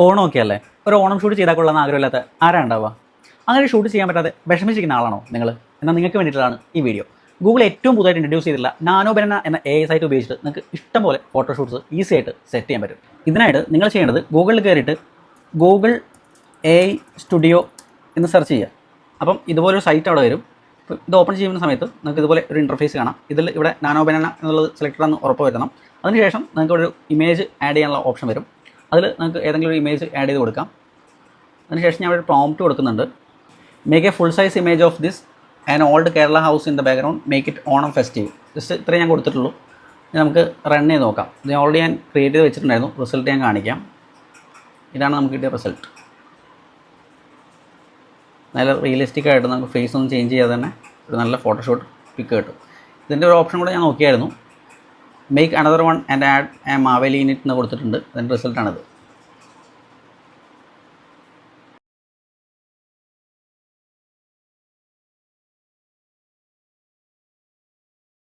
ഓണമൊക്കെ അല്ലേ, ഒരു ഓണം ഷൂട്ട് ചെയ്താൽ കൊള്ളാമെന്ന് ആഗ്രഹമില്ലാത്ത ആരാ ഉണ്ടാവുക? അങ്ങനെ ഷൂട്ട് ചെയ്യാൻ പറ്റാതെ വിഷമിച്ചിരിക്കുന്ന ആളാണോ നിങ്ങൾ? എന്നാൽ നിങ്ങൾക്ക് വേണ്ടിയിട്ടാണ് ഈ വീഡിയോ. ഗൂഗിൾ ഏറ്റവും പുതുതായിട്ട് ഇൻട്രൊഡ്യൂസ് ചെയ്തിട്ടുള്ള നാനോ ബനാന എന്ന AI സൈറ്റ് ഉപയോഗിച്ചിട്ട് നിങ്ങൾക്ക് ഇഷ്ടംപോലെ ഫോട്ടോഷൂട്ട്സ് ഈസി ആയിട്ട് സെറ്റ് ചെയ്യാൻ പറ്റും. ഇതിനായിട്ട് നിങ്ങൾ ചെയ്യേണ്ടത് ഗൂഗിളിൽ കയറിയിട്ട് ഗൂഗിൾ AI സ്റ്റുഡിയോ എന്ന് സെർച്ച് ചെയ്യുക. അപ്പം ഇതുപോലൊരു സൈറ്റ് അവിടെ വരും. ഇത് ഓപ്പൺ ചെയ്യുന്ന സമയത്ത് നിങ്ങൾക്ക് ഇതുപോലെ ഒരു ഇൻ്റർഫേസ് കാണാം. ഇവിടെ നാനോ ബനാന എന്നുള്ളത് സെലക്ട് ആണെന്ന് ഉറപ്പ് വരുത്തണം. അതിനുശേഷം നിങ്ങൾക്ക് ഒരു ഇമേജ് ആഡ് ചെയ്യാനുള്ള ഓപ്ഷൻ വരും. അതിൽ നിങ്ങൾക്ക് ഏതെങ്കിലും ഒരു ഇമേജ് ആഡ് ചെയ്ത് കൊടുക്കാം. അതിനുശേഷം ഞാൻ ഒരു പ്രോംപ്റ്റ് കൊടുക്കുന്നുണ്ട്. Make A full size image of this an old Kerala house in the background, make it Onam festive. Just ഇത്രയും ഞാൻ കൊടുത്തിട്ടുള്ളൂ. നമുക്ക് റൺ ചെയ്ത് നോക്കാം. ഇത് ഓൾറെഡി ഞാൻ ക്രിയേറ്റ് ചെയ്ത് വെച്ചിട്ടുണ്ടായിരുന്നു. റിസൾട്ട് ഞാൻ കാണിക്കാം. ഇതാണ് നമുക്ക് കിട്ടിയ റിസൾട്ട്. നല്ല റിയലിസ്റ്റിക് ആയിട്ട് നമുക്ക് ഫേസ് ഒന്നും ചേഞ്ച് ചെയ്യാതെ തന്നെ ഒരു നല്ല ഫോട്ടോഷൂട്ട് പിക്ക് കിട്ടും. ഇതിൻ്റെ ഒരു ഓപ്ഷൻ കൂടെ ഞാൻ നോക്കിയായിരുന്നു. Make another one and add a Maveli in it എന്ന് കൊടുത്തിട്ടുണ്ട്. അതിൻ്റെ റിസൾട്ടാണിത്.